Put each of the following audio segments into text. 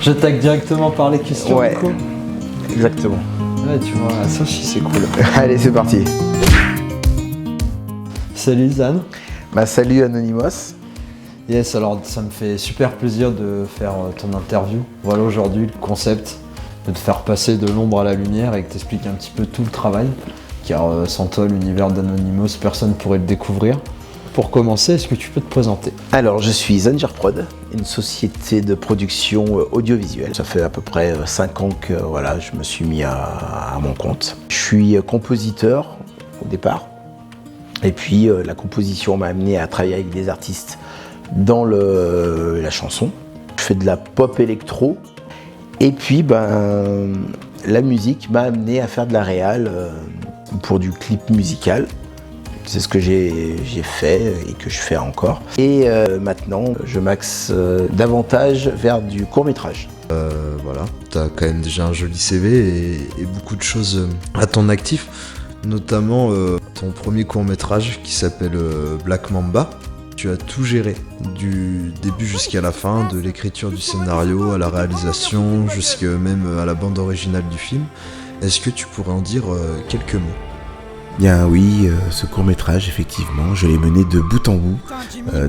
J'attaque directement par les questions. Ouais, du coup. exactement. Ouais, tu vois, ça aussi c'est cool. Allez, c'est parti. Salut Zan. Bah, salut Anonymous. Yes, alors ça me fait super plaisir de faire ton interview. Voilà aujourd'hui le concept de te faire passer de l'ombre à la lumière et que t'expliques un petit peu tout le travail. Car sans toi, l'univers d'Anonymous, personne ne pourrait le découvrir. Pour commencer, est-ce que tu peux te présenter? Alors, je suis Zangerprod, une société de production audiovisuelle. Ça fait à peu près 5 ans que voilà, je me suis mis à mon compte. Je suis compositeur au départ. Et puis, la composition m'a amené à travailler avec des artistes dans la chanson. Je fais de la pop électro. Et puis, la musique m'a amené à faire de la réal pour du clip musical. C'est ce que j'ai fait et que je fais encore. Et maintenant, je m'axe davantage vers du court-métrage. Voilà, tu as quand même déjà un joli CV et beaucoup de choses à ton actif, notamment ton premier court-métrage qui s'appelle Black Mamba. Tu as tout géré, du début jusqu'à la fin, de l'écriture du scénario à la réalisation, jusqu'à même à la bande originale du film. Est-ce que tu pourrais en dire quelques mots ? Bien oui, ce court-métrage, effectivement, je l'ai mené de bout en bout.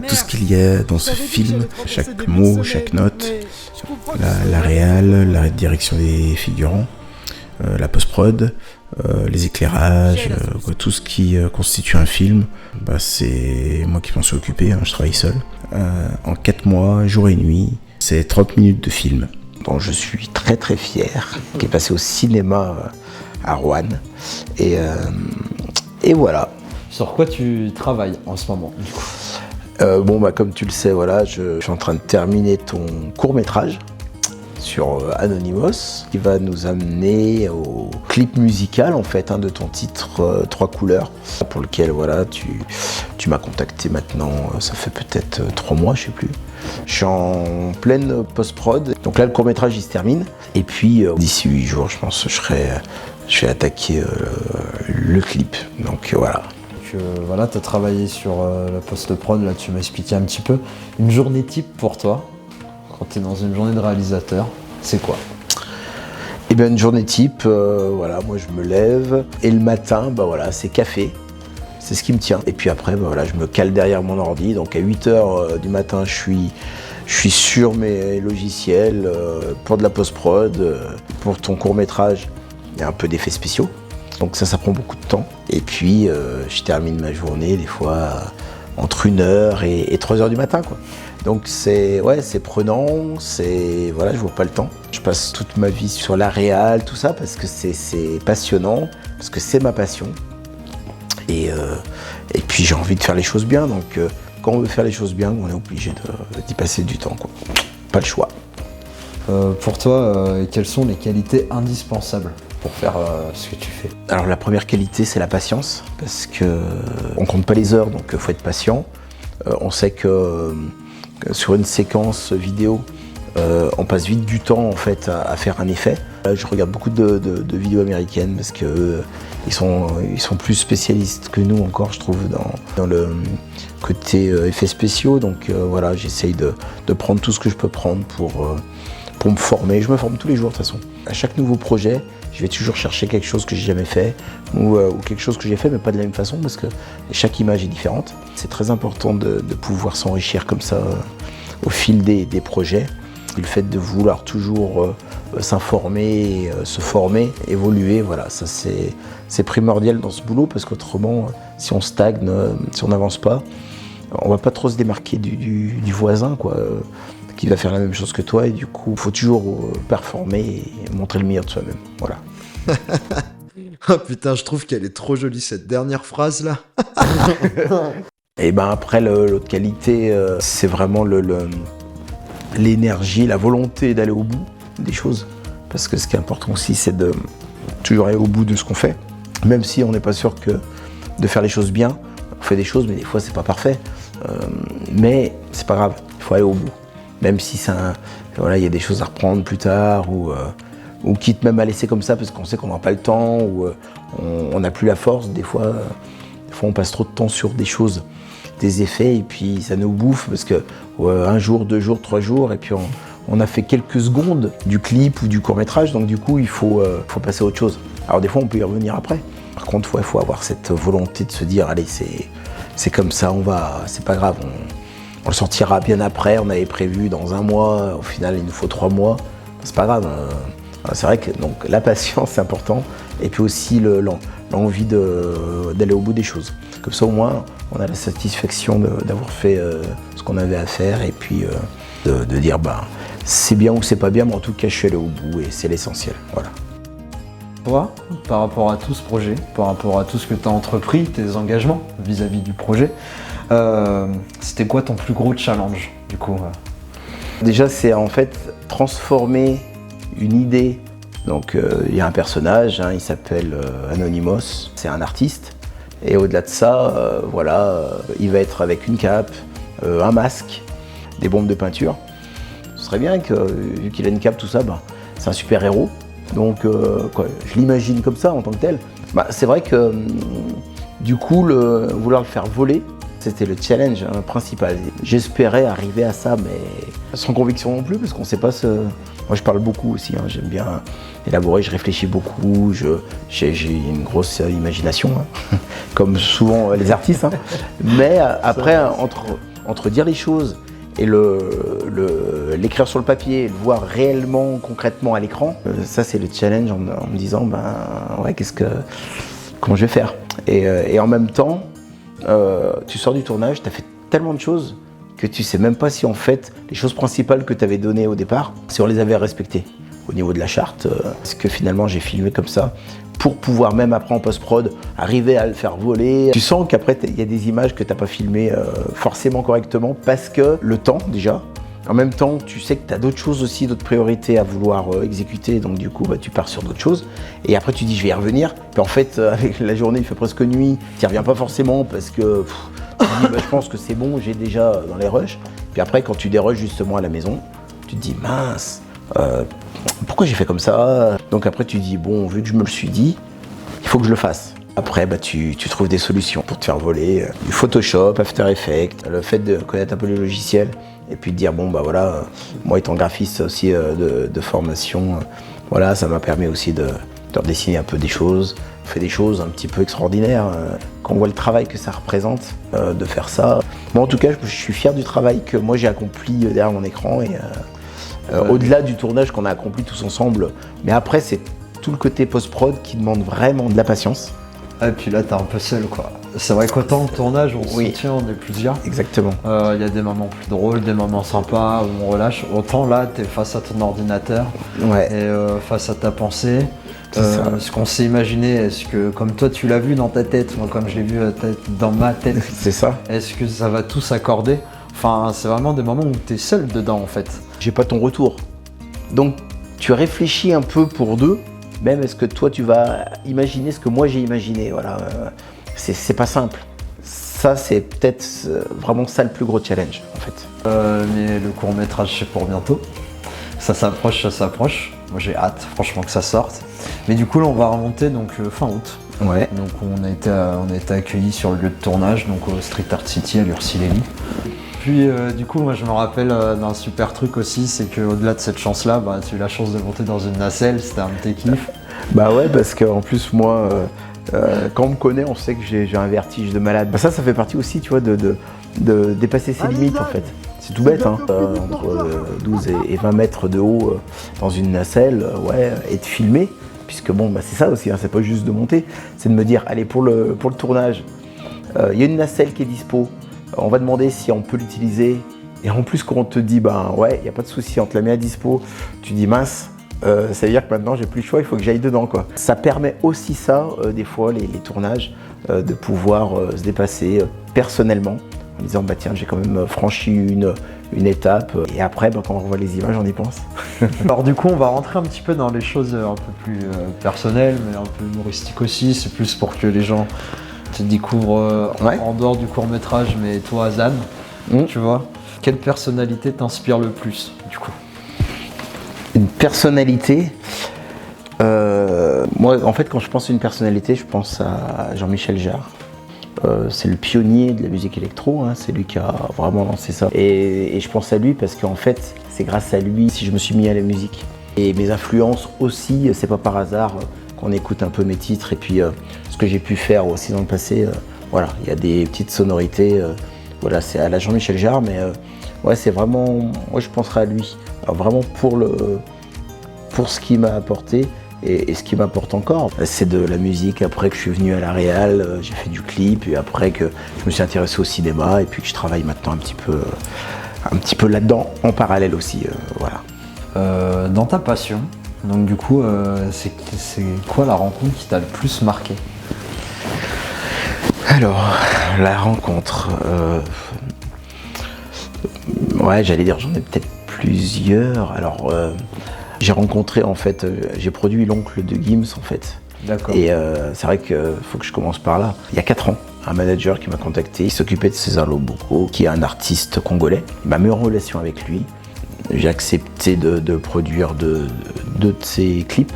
Tout ce qu'il y a dans ce film, chaque mot, chaque note, la réal, la direction des figurants, la post-prod, les éclairages, tout ce qui constitue un film, c'est moi qui m'en suis occupé, je travaille seul. En 4 mois, jour et nuit, c'est 30 minutes de film. Bon, je suis très très fier, qui est passé au cinéma à Rouen. Et voilà. Sur quoi tu travailles en ce moment du coup? Comme tu le sais, voilà, je suis en train de terminer ton court-métrage sur Anonymous, qui va nous amener au clip musical en fait de ton titre 3 couleurs, pour lequel voilà, tu m'as contacté maintenant, ça fait peut-être 3 mois, je sais plus. Je suis en pleine post-prod, donc là le court-métrage il se termine, et puis d'ici 8 jours je pense que je vais attaquer le clip, donc voilà. Voilà, tu as travaillé sur la post-prod, là tu m'as expliqué un petit peu. Une journée type pour toi, quand tu es dans une journée de réalisateur, c'est quoi? Eh bien une journée type, voilà, moi je me lève, et le matin, voilà, c'est café, c'est ce qui me tient. Et puis après, voilà, je me cale derrière mon ordi, donc à 8h du matin, je suis sur mes logiciels pour de la post-prod, pour ton court-métrage. Il y a un peu d'effets spéciaux, donc ça prend beaucoup de temps. Et puis je termine ma journée des fois entre 1h et 3h du matin, quoi. Donc c'est prenant, voilà, je vois pas le temps. Je passe toute ma vie sur la réal, tout ça, parce que c'est passionnant, parce que c'est ma passion. Et puis j'ai envie de faire les choses bien, donc quand on veut faire les choses bien, on est obligé d'y passer du temps, quoi. Pas le choix. Pour toi, quelles sont les qualités indispensables pour faire ce que tu fais? Alors la première qualité, c'est la patience, parce que on compte pas les heures, donc faut être patient. On sait que sur une séquence vidéo, on passe vite du temps en fait à faire un effet. Là, je regarde beaucoup de vidéos américaines parce que ils sont plus spécialistes que nous encore, je trouve, dans le côté effets spéciaux. Donc voilà, j'essaye de prendre tout ce que je peux prendre pour me former. Je me forme tous les jours de toute façon. À chaque nouveau projet, je vais toujours chercher quelque chose que j'ai jamais fait ou quelque chose que j'ai fait mais pas de la même façon, parce que chaque image est différente. C'est très important de pouvoir s'enrichir comme ça au fil des projets. Le fait de vouloir toujours s'informer, se former, évoluer, voilà, ça c'est primordial dans ce boulot, parce qu'autrement, si on stagne, si on n'avance pas, on va pas trop se démarquer du voisin, quoi, qui va faire la même chose que toi, et du coup, il faut toujours performer et montrer le meilleur de soi-même. Voilà. Oh putain, je trouve qu'elle est trop jolie cette dernière phrase là. Et après, l'autre qualité, c'est vraiment l'énergie, la volonté d'aller au bout des choses. Parce que ce qui est important aussi, c'est de toujours aller au bout de ce qu'on fait. Même si on n'est pas sûr de faire les choses bien, on fait des choses, mais des fois c'est pas parfait. Mais c'est pas grave, il faut aller au bout. Même si voilà, y a des choses à reprendre plus tard, ou quitte même à laisser comme ça parce qu'on sait qu'on n'a pas le temps, ou on n'a plus la force. Des fois on passe trop de temps sur des choses, des effets, et puis ça nous bouffe parce que un jour, 2 jours, 3 jours, et puis on a fait quelques secondes du clip ou du court-métrage, donc du coup, il faut passer à autre chose. Alors des fois, on peut y revenir après. Par contre, il faut avoir cette volonté de se dire, allez, c'est comme ça, c'est pas grave, on le sortira bien après, on avait prévu dans 1 mois, au final, il nous faut 3 mois, c'est pas grave. C'est vrai que donc, la patience, c'est important, et puis aussi l'envie d'aller au bout des choses. Comme ça, au moins, on a la satisfaction d'avoir fait ce qu'on avait à faire, et puis de dire, c'est bien ou c'est pas bien, mais en tout cas, je suis allé au bout, et c'est l'essentiel. Voilà. Toi, par rapport à tout ce projet, par rapport à tout ce que tu as entrepris, tes engagements vis-à-vis du projet, c'était quoi ton plus gros challenge, du coup? Déjà, c'est en fait transformer une idée. Donc, il y a un personnage, il s'appelle Anonymous, c'est un artiste. Et au-delà de ça, il va être avec une cape, un masque, des bombes de peinture. Ce serait bien que, vu qu'il a une cape, tout ça, c'est un super héros. Donc, je l'imagine comme ça en tant que tel. C'est vrai que, du coup, vouloir le faire voler, c'était le challenge principal. J'espérais arriver à ça, mais sans conviction non plus, parce qu'on ne sait pas Moi, je parle beaucoup aussi, j'aime bien élaborer, je réfléchis beaucoup, j'ai une grosse imagination, comme souvent les artistes. Mais après, entre dire les choses et l'écrire sur le papier, le voir réellement, concrètement à l'écran, ça c'est le challenge en me disant, comment je vais faire? Et en même temps, tu sors du tournage, tu as fait tellement de choses que tu sais même pas si en fait les choses principales que tu avais données au départ, si on les avait respectées au niveau de la charte, parce que finalement j'ai filmé comme ça pour pouvoir même après en post-prod arriver à le faire voler. Tu sens qu'après il y a des images que tu n'as pas filmées forcément correctement parce que le temps déjà. En même temps, tu sais que tu as d'autres choses aussi, d'autres priorités à vouloir exécuter, donc du coup, tu pars sur d'autres choses. Et après, tu dis, je vais y revenir. Puis en fait, avec la journée, il fait presque nuit, tu n'y reviens pas forcément parce que tu te dis, je pense que c'est bon, j'ai déjà dans les rushs. Puis après, quand tu dérushes justement à la maison, tu te dis, mince, pourquoi j'ai fait comme ça? Donc après, tu dis, bon, vu que je me le suis dit, il faut que je le fasse. Après, tu trouves des solutions pour te faire voler, du Photoshop, After Effects, le fait de connaître un peu les logiciels. Et puis de dire, moi étant graphiste aussi de formation, ça m'a permis aussi de redessiner un peu des choses, fait des choses un petit peu extraordinaires. Quand on voit le travail que ça représente, de faire ça. Moi en tout cas, je suis fier du travail que moi j'ai accompli derrière mon écran. Et au-delà du tournage qu'on a accompli tous ensemble, mais après c'est tout le côté post-prod qui demande vraiment de la patience. Et puis là, t'es un peu seul, quoi. C'est vrai qu'autant le tournage, on se soutient, on est plusieurs. Exactement. Il y a des moments plus drôles, des moments sympas où on relâche. Autant là, t'es face à ton ordinateur et face à ta pensée. Ce qu'on s'est imaginé, est-ce que, comme toi tu l'as vu dans ta tête, moi comme je l'ai vu dans ma tête, c'est ça. Est-ce que ça va tout s'accorder? Enfin, c'est vraiment des moments où t'es seul dedans, en fait. J'ai pas ton retour. Donc, tu réfléchis un peu pour deux. Même est-ce que toi tu vas imaginer ce que moi j'ai imaginé, c'est pas simple. Ça c'est peut-être vraiment ça le plus gros challenge en fait. Mais le court-métrage c'est pour bientôt. Ça s'approche. Moi j'ai hâte franchement que ça sorte. Mais du coup là on va remonter donc fin août. Ouais. Donc on a été accueillis sur le lieu de tournage, donc au Street Art City à Lurcy-Lévis. Puis du coup moi je me rappelle d'un super truc aussi, c'est qu'au-delà de cette chance-là, tu as eu la chance de monter dans une nacelle, c'était un de tes kiffs. Parce qu'en plus moi, quand on me connaît, on sait que j'ai un vertige de malade. Ça fait partie aussi, tu vois, de dépasser ses limites en fait. C'est tout bête, entre 12 et 20 mètres de haut dans une nacelle, et de filmer, puisque c'est ça aussi, c'est pas juste de monter, c'est de me dire, allez pour le tournage, il y a une nacelle qui est dispo. On va demander si on peut l'utiliser. Et en plus, quand on te dit, il n'y a pas de souci, on te la met à dispo, tu dis, mince, ça veut dire que maintenant, j'ai plus le choix, il faut que j'aille dedans, quoi. Ça permet aussi ça, des fois, les tournages, de pouvoir se dépasser personnellement, en disant, tiens, j'ai quand même franchi une étape. Et après, quand on revoit les images, on y pense. Alors du coup, on va rentrer un petit peu dans les choses un peu plus personnelles, mais un peu humoristiques aussi. C'est plus pour que les gens te découvrent en dehors du court-métrage, mais toi, Zan, tu vois, quelle personnalité t'inspire le plus, du coup? Une personnalité, moi, en fait, quand je pense à une personnalité, je pense à Jean-Michel Jarre. c'est le pionnier de la musique électro, hein, c'est lui qui a vraiment lancé ça. Et je pense à lui parce qu'en fait, c'est grâce à lui si je me suis mis à la musique. Et mes influences aussi, c'est pas par hasard qu'on écoute un peu mes titres et puis ce que j'ai pu faire aussi dans le passé. Voilà, il y a des petites sonorités, voilà, c'est à la Jean-Michel Jarre, mais ouais, c'est vraiment, moi je penserai à lui. Alors vraiment pour ce qu'il m'a apporté. Et ce qui m'apporte encore, c'est de la musique. Après que je suis venu à la Réal, j'ai fait du clip, et après que je me suis intéressé au cinéma, et puis que je travaille maintenant un petit peu là-dedans, en parallèle aussi, voilà. Dans ta passion, donc du coup, c'est quoi la rencontre qui t'a le plus marqué? Alors, la rencontre, ouais, j'allais dire, j'en ai peut-être plusieurs. Alors, j'ai rencontré, en fait, j'ai produit l'oncle de Gims, en fait. D'accord. Et c'est vrai qu'il faut que je commence par là. Il y a 4 ans, un manager qui m'a contacté, il s'occupait de César Loboko, qui est un artiste congolais. Il m'a mis en relation avec lui. J'ai accepté de produire deux de ses clips.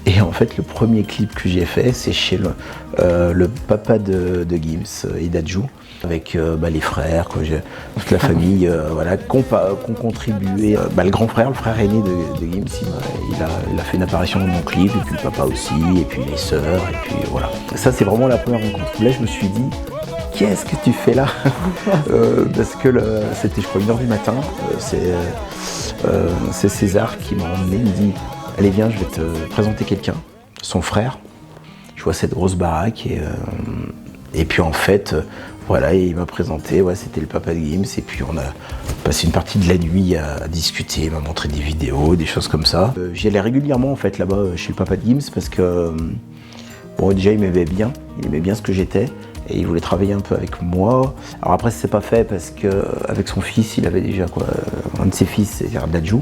Et en fait, le premier clip que j'ai fait, c'est chez le papa de Gims, Idadjou, avec les frères, toute la famille, voilà, qui ont contribué. Le grand frère, le frère aîné de Gims, il a fait une apparition dans mon clip, et puis le papa aussi, et puis les sœurs, et puis voilà. Ça, c'est vraiment la première rencontre. Là, je me suis dit, qu'est-ce que tu fais là? Parce que c'était, je crois, 1h du matin. C'est César qui m'a emmené, il me dit, allez viens, je vais te présenter quelqu'un, son frère. Je vois cette grosse baraque et puis en fait, voilà, il m'a présenté, ouais, c'était le papa de Gims, et puis on a passé une partie de la nuit à discuter, il m'a montré des vidéos, des choses comme ça. J'y allais régulièrement en fait là-bas chez le papa de Gims parce que bon, déjà il m'aimait bien ce que j'étais. Et il voulait travailler un peu avec moi. Alors après, c'est pas fait parce qu'avec son fils, il avait déjà un de ses fils, c'est-à-dire Dadjou,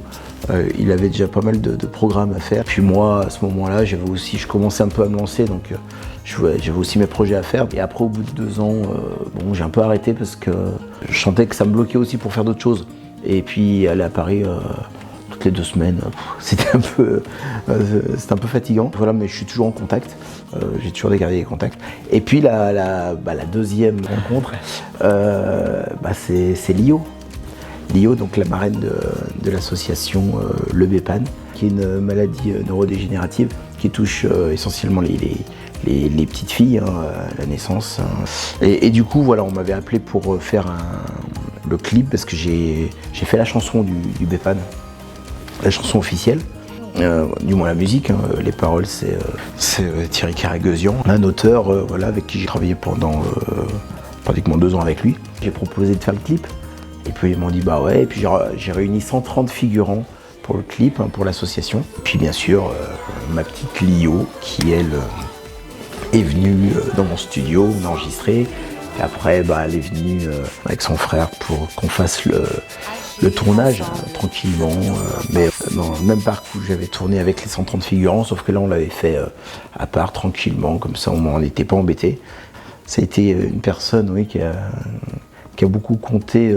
il avait déjà pas mal de programmes à faire. Puis moi, à ce moment-là, je commençais un peu à me lancer, donc j'avais aussi mes projets à faire. Et après, au bout de 2 ans, bon, j'ai un peu arrêté parce que je sentais que ça me bloquait aussi pour faire d'autres choses. Et puis aller à Paris toutes les 2 semaines, c'était un peu fatigant. Voilà, mais je suis toujours en contact. J'ai toujours gardé des contacts. Et puis la deuxième rencontre, c'est Lio. Lio, donc la marraine de l'association Le Bépan, qui est une maladie neurodégénérative qui touche essentiellement les petites filles à la naissance. Et du coup, voilà, on m'avait appelé pour faire le clip parce que j'ai fait la chanson du Bépan, la chanson officielle. Du moins la musique, les paroles c'est Thierry Carré-Guezian, un auteur voilà, avec qui j'ai travaillé pendant pratiquement 2 ans avec lui. J'ai proposé de faire le clip et puis ils m'ont dit bah ouais, et puis j'ai réuni 130 figurants pour le clip, pour l'association. Et puis bien sûr ma petite Lio qui elle est venue dans mon studio, on a enregistré. Et après elle est venue avec son frère pour qu'on fasse le tournage tranquillement, mais dans le même parc où j'avais tourné avec les 130 figurants, sauf que là on l'avait fait à part, tranquillement, comme ça on n'était pas embêté. Ça a été une personne, oui, qui a beaucoup compté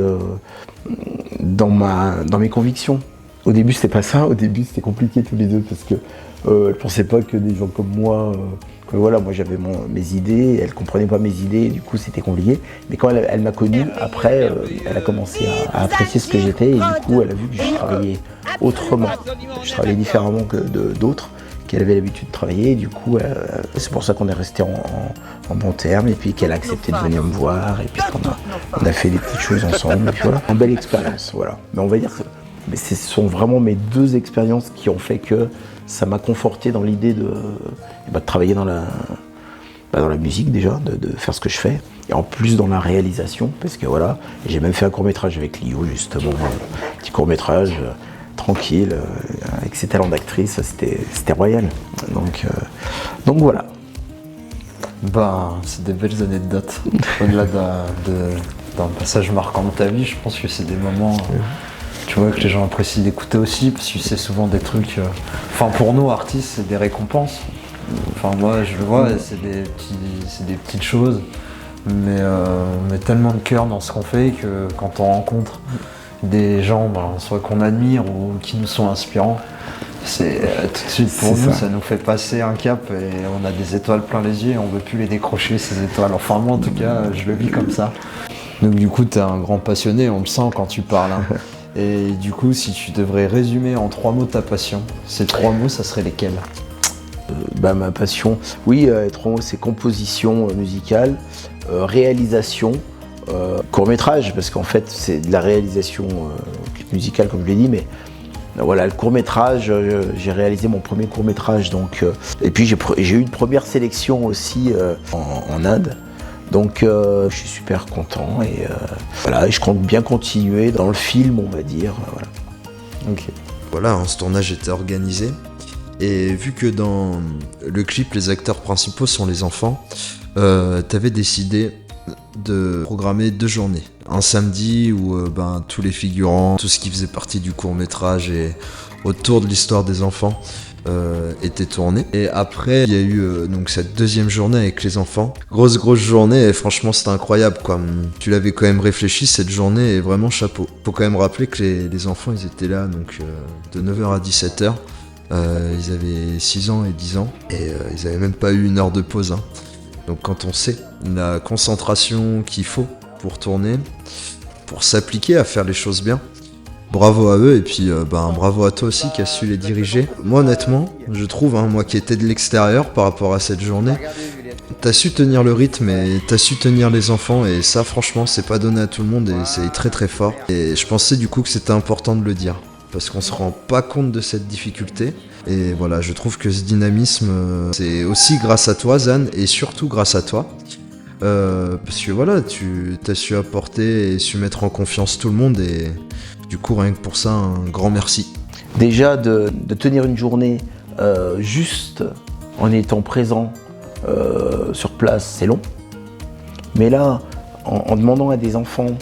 dans mes convictions. Au début c'était pas ça, au début c'était compliqué tous les deux parce que elle pensait pas que des gens comme moi, voilà, moi j'avais mes idées, elle comprenait pas mes idées, du coup c'était compliqué. Mais quand elle m'a connu, après, elle a commencé à apprécier ce que j'étais et du coup elle a vu que je travaillais autrement. Je travaillais différemment que d'autres qu'elle avait l'habitude de travailler. Et du coup, c'est pour ça qu'on est resté en bons termes et puis qu'elle a accepté de venir me voir et puis qu'on a fait des petites choses ensemble. Et puis voilà, une belle expérience, voilà. Mais on va dire que ce sont vraiment mes 2 expériences qui ont fait que ça m'a conforté dans l'idée de travailler dans la musique déjà, de faire ce que je fais, et en plus dans la réalisation, parce que voilà, j'ai même fait un court-métrage avec Lio justement, un petit court-métrage tranquille, avec ses talents d'actrice, c'était royal. Donc voilà. C'est des belles anecdotes. Au-delà d'un passage marquant de ta vie, je pense que c'est des moments tu vois, que les gens apprécient d'écouter aussi, parce que c'est souvent des trucs... pour nous, artistes, c'est des récompenses. Moi, je le vois, c'est des petites choses, mais tellement de cœur dans ce qu'on fait que quand on rencontre des gens, soit qu'on admire ou qui nous sont inspirants, C'est tout de suite pour C'est nous, ça. ça nous fait passer un cap et on a des étoiles plein les yeux et on veut plus les décrocher ces étoiles. Enfin moi en tout cas, je le vis comme ça. Donc du coup, t'es un grand passionné, on le sent quand tu parles. Hein. Et du coup, si tu devrais résumer en 3 mots ta passion, ces 3 mots, ça serait lesquels? Ma passion, oui, c'est composition musicale, réalisation, court-métrage, parce qu'en fait c'est de la réalisation musicale comme je l'ai dit, mais voilà, le court-métrage, j'ai réalisé mon premier court-métrage, donc, et puis j'ai eu une première sélection aussi en Inde, donc je suis super content et voilà, et je compte bien continuer dans le film, on va dire, voilà. Ok. Voilà, ce tournage était organisé. Et vu que dans le clip, les acteurs principaux sont les enfants, t'avais décidé de programmer 2 journées. Un samedi où tous les figurants, tout ce qui faisait partie du court-métrage et autour de l'histoire des enfants était tourné. Et après, il y a eu donc cette 2e journée avec les enfants. Grosse journée et franchement c'était incroyable quoi. Tu l'avais quand même réfléchi cette journée et vraiment chapeau. Faut quand même rappeler que les enfants ils étaient là donc de 9h à 17h. Ils avaient 6 ans et 10 ans et ils avaient même pas eu 1 heure de pause. Hein. Donc quand on sait la concentration qu'il faut pour tourner, pour s'appliquer à faire les choses bien, bravo à eux et puis bravo à toi aussi qui as su les diriger. Moi honnêtement, je trouve, moi qui étais de l'extérieur par rapport à cette journée, t'as su tenir le rythme et t'as su tenir les enfants et ça franchement c'est pas donné à tout le monde et c'est très très fort. Et je pensais du coup que c'était important de le dire. Parce qu'on se rend pas compte de cette difficulté. Et voilà, je trouve que ce dynamisme, c'est aussi grâce à toi, Zan, et surtout grâce à toi. Parce que voilà, tu as su apporter et su mettre en confiance tout le monde, et du coup, rien que pour ça, un grand merci. Déjà, de tenir une journée juste en étant présent sur place, c'est long. Mais là, en demandant à des enfants,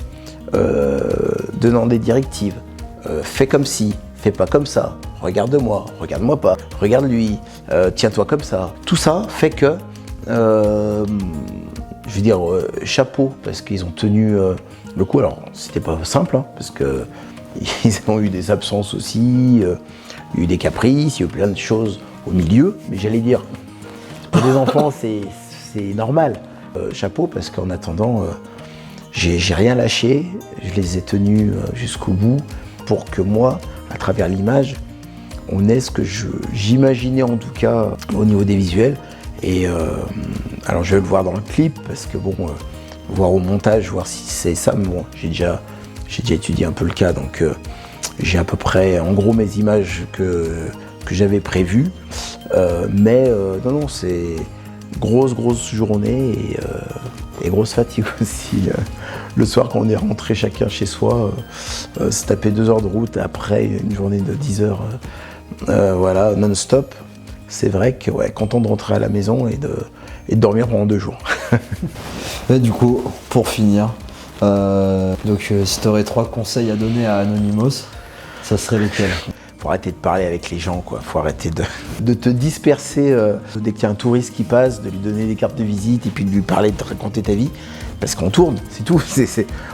donnant des directives, fais comme ci, fais pas comme ça, regarde-moi pas, regarde lui, tiens-toi comme ça. Tout ça fait que, je veux dire, chapeau, parce qu'ils ont tenu le coup. Alors, c'était pas simple, hein, parce que ils ont eu des absences aussi, il y a eu des caprices, il y a eu plein de choses au milieu, mais j'allais dire, pour des enfants, c'est normal. Chapeau, parce qu'en attendant, j'ai rien lâché, je les ai tenus jusqu'au bout, pour que moi, à travers l'image, on ait ce que j'imaginais en tout cas au niveau des visuels. Et alors je vais le voir dans le clip parce que bon, voir au montage, voir si c'est ça, mais bon, j'ai déjà étudié un peu le cas, donc j'ai à peu près en gros mes images que j'avais prévues. Mais non, c'est grosse journée et grosse fatigue aussi. Le soir, quand on est rentré chacun chez soi, se taper 2 heures de route après une journée de 10 heures voilà, non-stop, c'est vrai que content de rentrer à la maison et de dormir pendant 2 jours. Et du coup, pour finir, si tu aurais 3 conseils à donner à Anonymous, ça serait lesquels? Faut arrêter de parler avec les gens, quoi. Faut arrêter de te disperser dès qu'il y a un touriste qui passe, de lui donner des cartes de visite et puis de lui parler, de te raconter ta vie. Parce qu'on tourne, c'est tout.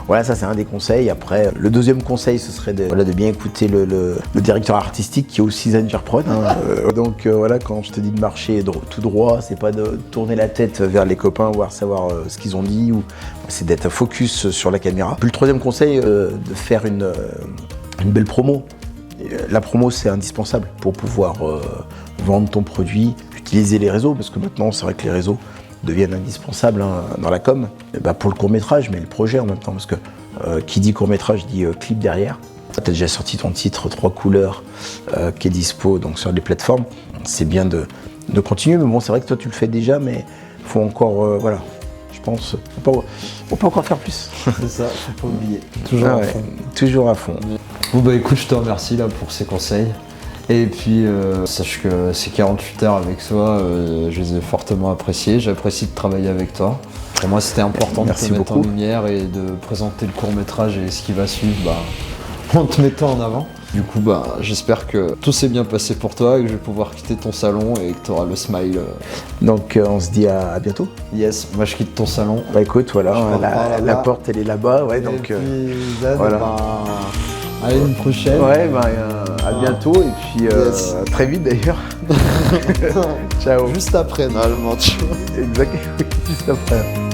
Voilà, ça c'est un des conseils. Après, le 2e conseil, ce serait de bien écouter le directeur artistique qui est aussi Zanger Prod. Hein. Donc voilà, quand je te dis de marcher tout droit, c'est pas de tourner la tête vers les copains, savoir ce qu'ils ont dit, ou c'est d'être focus sur la caméra. Puis le 3e conseil, de faire une belle promo. La promo, c'est indispensable pour pouvoir vendre ton produit, utiliser les réseaux, parce que maintenant, c'est vrai que les réseaux deviennent indispensables dans la com, pour le court-métrage, mais le projet en même temps, parce que qui dit court-métrage dit clip derrière. Tu as déjà sorti ton titre 3 couleurs qui est dispo donc, sur les plateformes. C'est bien de continuer, mais bon, c'est vrai que toi, tu le fais déjà, mais il faut encore, voilà, je pense, on peut encore faire plus. C'est ça, faut pas oublier. Toujours à fond. Toujours à fond. Bon écoute, je te remercie là pour ces conseils. Et puis sache que ces 48 heures avec toi, je les ai fortement appréciées. J'apprécie de travailler avec toi. Pour moi c'était important de te mettre en lumière et de présenter le court-métrage et ce qui va suivre en te mettant en avant. Du coup j'espère que tout s'est bien passé pour toi et que je vais pouvoir quitter ton salon et que tu auras le smile. Donc on se dit à bientôt. Yes, moi je quitte ton salon. Écoute, voilà, la porte elle est là-bas, ouais, donc et puis, Zan, voilà. Allez, une prochaine. Ouais, à bientôt et puis Yes. très vite d'ailleurs. Ciao. Juste après, normalement, tu vois. Exactement, juste après.